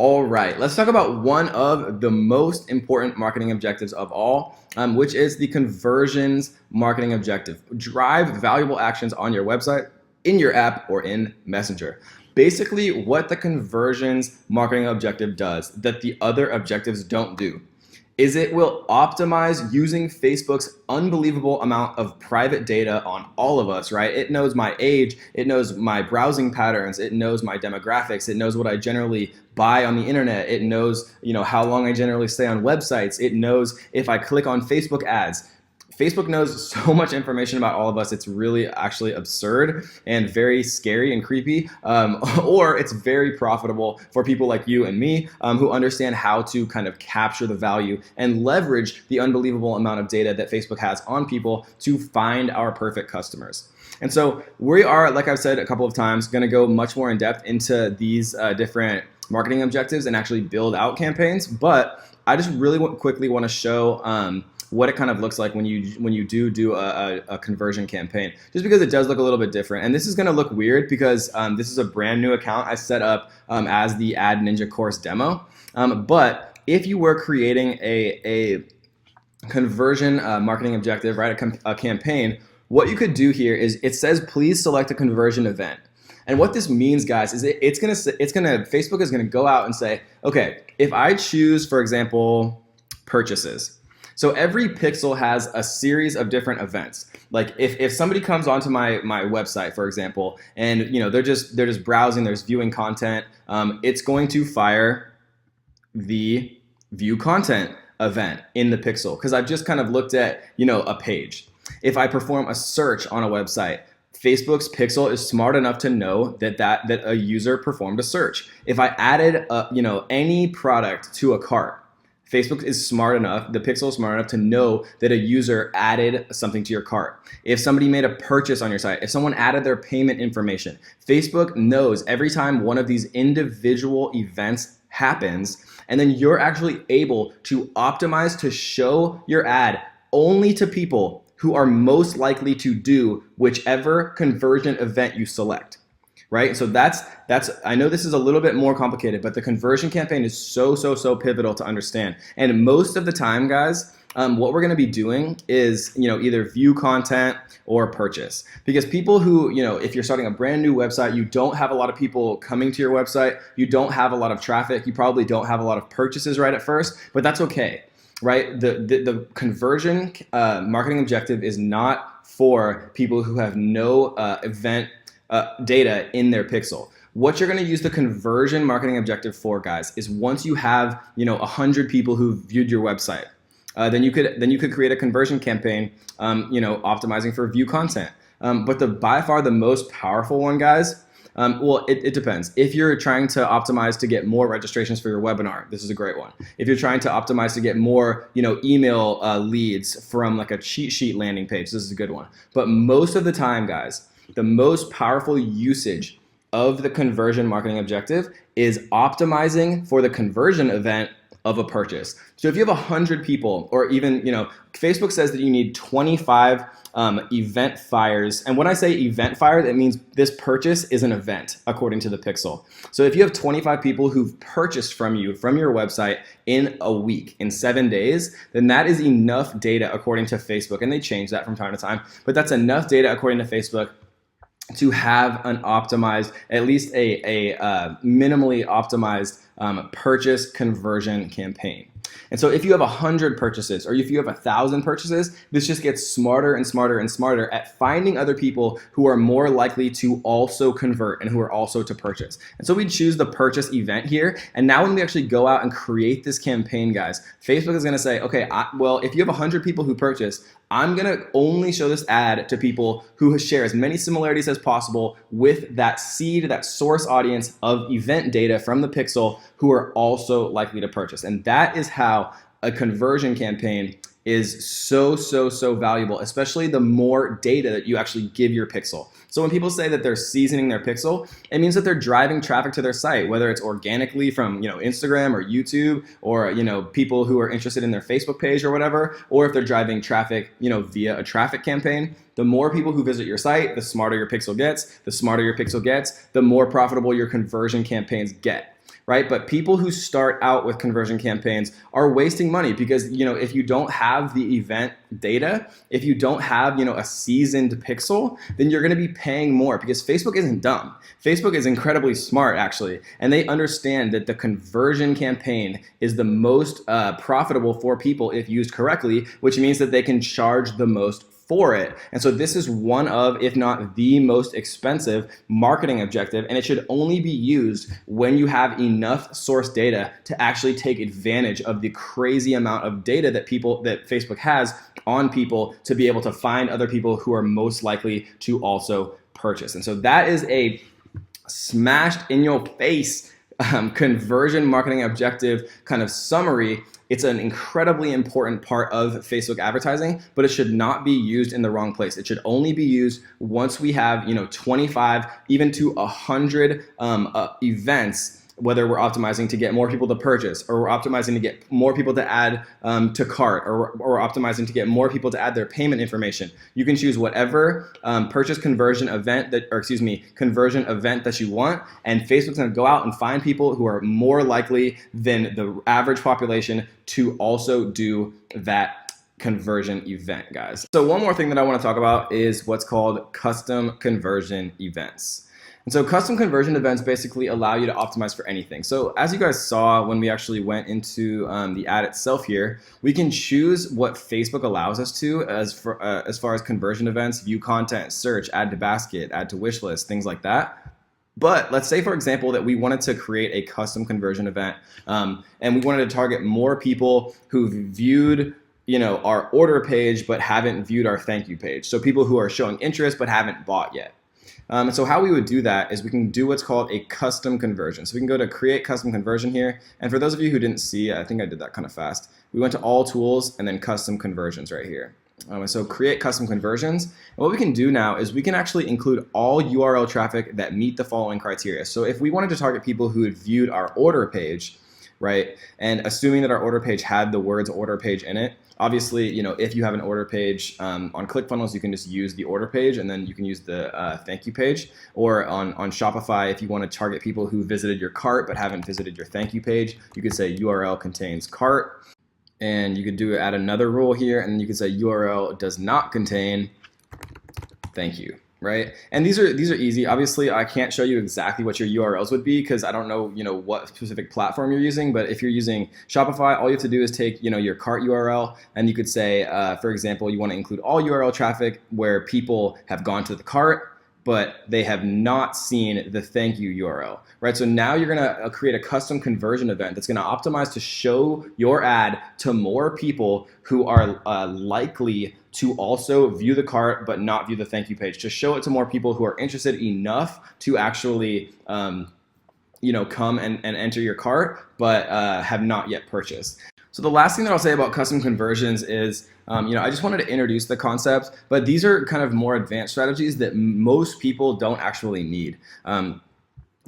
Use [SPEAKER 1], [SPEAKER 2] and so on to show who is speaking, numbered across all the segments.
[SPEAKER 1] All right, let's talk about one of the most important marketing objectives of all, which is the conversions marketing objective. Drive valuable actions on your website, in your app, or in Messenger. Basically, what the conversions marketing objective does that the other objectives don't do is it will optimize using Facebook's unbelievable amount of private data on all of us, right? It knows my age, it knows my browsing patterns, it knows my demographics, it knows what I generally buy on the internet, it knows, how long I generally stay on websites, it knows if I click on Facebook ads. Facebook knows so much information about all of us. It's really actually absurd and very scary and creepy, or it's very profitable for people like you and me who understand how to kind of capture the value and leverage the unbelievable amount of data that Facebook has on people to find our perfect customers. And so we are, like I've said a couple of times, going to go much more in depth into these different marketing objectives and actually build out campaigns. But I just really quickly want to show what it kind of looks like when you do a conversion campaign, just because it does look a little bit different. And this is going to look weird because this is a brand new account I set up as the Ad Ninja course demo. But if you were creating a conversion marketing objective, right, a campaign, what you could do here is it says, please select a conversion event. And what this means, guys, is Facebook is gonna go out and say, okay, if I choose, for example, purchases. So every pixel has a series of different events. Like if somebody comes onto my website, for example, and they're just browsing, they're just viewing content, it's going to fire the view content event in the pixel because I've just kind of looked at a page. If I perform a search on a website, Facebook's pixel is smart enough to know that a user performed a search. If I added any product to a cart, Facebook is smart enough, the pixel is smart enough to know that a user added something to your cart. If somebody made a purchase on your site, if someone added their payment information, Facebook knows every time one of these individual events happens, and then you're actually able to optimize to show your ad only to people who are most likely to do whichever conversion event you select. Right? So that's I know this is a little bit more complicated, but the conversion campaign is so pivotal to understand. And most of the time, guys, what we're going to be doing is either view content or purchase, because people who if you're starting a brand new website, you don't have a lot of people coming to your website, you don't have a lot of traffic, you probably don't have a lot of purchases right at first, but that's okay. Right? The conversion marketing objective is not for people who have no event data in their pixel. What you're going to use the conversion marketing objective for, guys, is once you have 100 people who viewed your website, then you could create a conversion campaign, optimizing for view content. But by far the most powerful one, guys. Well, it depends. If you're trying to optimize to get more registrations for your webinar, this is a great one. If you're trying to optimize to get more, email leads from like a cheat sheet landing page, this is a good one. But most of the time, guys, the most powerful usage of the conversion marketing objective is optimizing for the conversion event of a purchase. So if you have 100 people, or even, Facebook says that you need 25 event fires. And when I say event fire, that means this purchase is an event according to the pixel. So if you have 25 people who've purchased from you, from your website in a week, in 7 days, then that is enough data according to Facebook. And they change that from time to time, but that's enough data according to Facebook to have an optimized, at least a minimally optimized purchase conversion campaign. And so if you have 100 purchases, or if you have 1,000 purchases, this just gets smarter and smarter and smarter at finding other people who are more likely to also convert and who are also to purchase. And so we choose the purchase event here. And now when we actually go out and create this campaign, guys, Facebook is going to say, okay, well, if you have 100 people who purchase, I'm going to only show this ad to people who share as many similarities as possible with that seed, that source audience of event data from the pixel who are also likely to purchase. And that is how a conversion campaign is so valuable, especially the more data that you actually give your pixel. So when people say that they're seasoning their pixel, it means that they're driving traffic to their site, whether it's organically from Instagram or YouTube, or people who are interested in their Facebook page or whatever, or if they're driving traffic via a traffic campaign. The more people who visit your site, the smarter your pixel gets. The smarter your pixel gets, the more profitable your conversion campaigns get. right? But people who start out with conversion campaigns are wasting money because, if you don't have the event data, if you don't have, a seasoned pixel, then you're going to be paying more because Facebook isn't dumb. Facebook is incredibly smart, actually, and they understand that the conversion campaign is the most profitable for people if used correctly, which means that they can charge the most for it. And so this is one of, if not the most expensive marketing objective, and it should only be used when you have enough source data to actually take advantage of the crazy amount of data that Facebook has on people to be able to find other people who are most likely to also purchase. And so that is a smashed in your face conversion marketing objective kind of summary. It's an incredibly important part of Facebook advertising, but it should not be used in the wrong place. It should only be used once we have 25, even to 100 events, whether we're optimizing to get more people to purchase, or we're optimizing to get more people to add to cart, or we're optimizing to get more people to add their payment information. You can choose whatever conversion event that you want, and Facebook's going to go out and find people who are more likely than the average population to also do that conversion event, guys. So one more thing that I want to talk about is what's called custom conversion events. And so custom conversion events basically allow you to optimize for anything. So as you guys saw when we actually went into the ad itself here, we can choose what Facebook allows us to as far as conversion events, view content, search, add to basket, add to wish list, things like that. But let's say, for example, that we wanted to create a custom conversion event and we wanted to target more people who viewed our order page but haven't viewed our thank you page. So people who are showing interest but haven't bought yet. And so how we would do that is we can do what's called a custom conversion. So we can go to create custom conversion here. And for those of you who didn't see, I think I did that kind of fast. We went to all tools and then custom conversions right here. And so create custom conversions. And what we can do now is we can actually include all URL traffic that meet the following criteria. So if we wanted to target people who had viewed our order page, right, and assuming that our order page had the words order page in it, obviously, if you have an order page on ClickFunnels, you can just use the order page and then you can use the thank you page. Or on Shopify, if you want to target people who visited your cart but haven't visited your thank you page, you could say URL contains cart. And you could add another rule here, and then you could say URL does not contain thank you. Right? And these are easy. Obviously, I can't show you exactly what your URLs would be because I don't know, what specific platform you're using. But if you're using Shopify, all you have to do is take, your cart URL, and you could say, for example, you want to include all URL traffic where people have gone to the cart, but they have not seen the thank you URL, right? So now you're gonna create a custom conversion event that's gonna optimize to show your ad to more people who are likely to also view the cart but not view the thank you page, to show it to more people who are interested enough to actually come and enter your cart but have not yet purchased. So the last thing that I'll say about custom conversions is, I just wanted to introduce the concept, but these are kind of more advanced strategies that most people don't actually need. And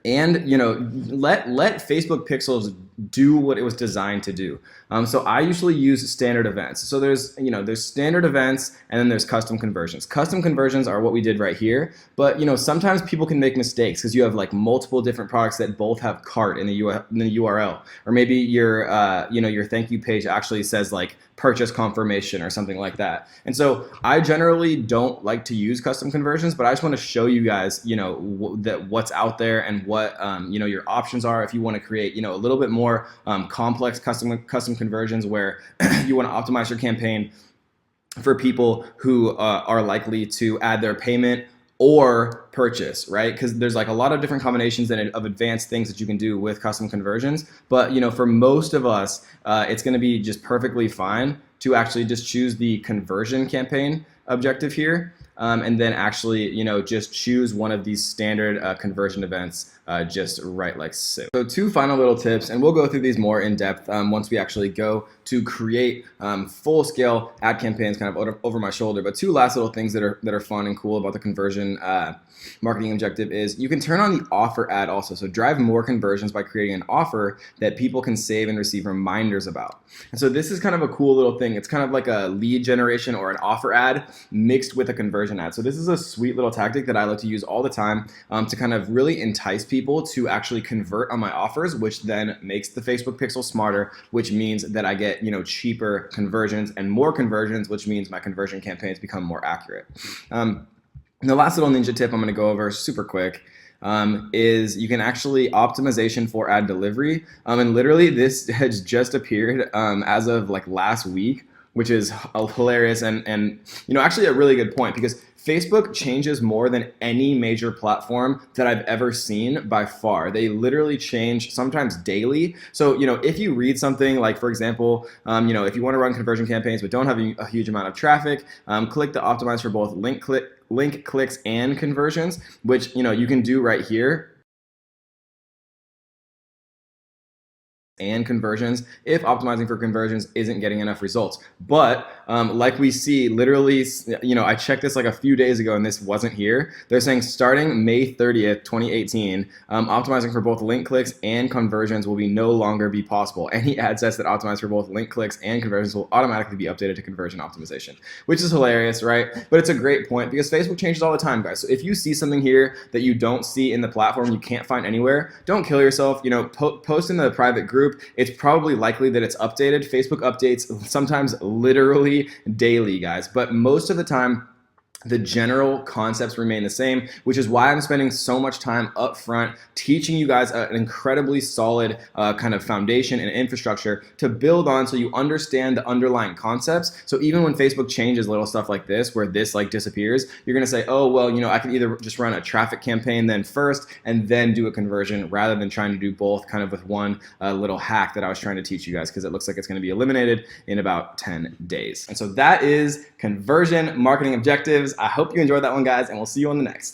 [SPEAKER 1] let Facebook pixels do what it was designed to do. So I usually use standard events. So there's standard events and then there's custom conversions. Custom conversions are what we did right here, but sometimes people can make mistakes because you have like multiple different products that both have cart in the URL, or maybe your thank you page actually says like purchase confirmation or something like that. And so I generally don't like to use custom conversions, but I just want to show you guys, that what's out there and what, your options are if you want to create, a little bit more complex custom conversions where you want to optimize your campaign for people who are likely to add their payment or purchase, right? Because there's like a lot of different combinations of advanced things that you can do with custom conversions. But for most of us, it's going to be just perfectly fine to actually just choose the conversion campaign objective here, and then actually just choose one of these standard conversion events just right like so. So two final little tips, and we'll go through these more in depth once we actually go to create full-scale ad campaigns kind of over my shoulder. But two last little things that are fun and cool about the conversion marketing objective is you can turn on the offer ad also. So drive more conversions by creating an offer that people can save and receive reminders about. And so this is kind of a cool little thing. It's kind of like a lead generation or an offer ad mixed with a conversion conversion ad. So this is a sweet little tactic that I like to use all the time to kind of really entice people to actually convert on my offers, which then makes the Facebook pixel smarter, which means that I get, cheaper conversions and more conversions, which means my conversion campaigns become more accurate. The last little ninja tip I'm going to go over super quick is you can actually optimization for ad delivery. And literally this has just appeared as of like last week, which is hilarious and actually a really good point, because Facebook changes more than any major platform that I've ever seen by far. They literally change sometimes daily. So, if you read something like, for example, if you want to run conversion campaigns but don't have a huge amount of traffic, click the optimize for both link clicks and conversions, which, you can do right here. And conversions if optimizing for conversions isn't getting enough results. But like we see, literally, I checked this like a few days ago and this wasn't here. They're saying starting May 30th, 2018, optimizing for both link clicks and conversions will no longer be possible. Any ad sets that optimize for both link clicks and conversions will automatically be updated to conversion optimization, which is hilarious, right? But it's a great point because Facebook changes all the time, guys. So if you see something here that you don't see in the platform, you can't find anywhere, don't kill yourself. Post in the private group. It's probably likely that it's updated. Facebook updates sometimes literally daily, guys, but most of the time the general concepts remain the same, which is why I'm spending so much time up front teaching you guys an incredibly solid kind of foundation and infrastructure to build on, so you understand the underlying concepts. So even when Facebook changes little stuff like this, where this like disappears, you're gonna say, oh, well, I can either just run a traffic campaign then first and then do a conversion, rather than trying to do both kind of with one little hack that I was trying to teach you guys, because it looks like it's gonna be eliminated in about 10 days. And so that is conversion marketing objectives. I hope you enjoyed that one, guys, and we'll see you on the next.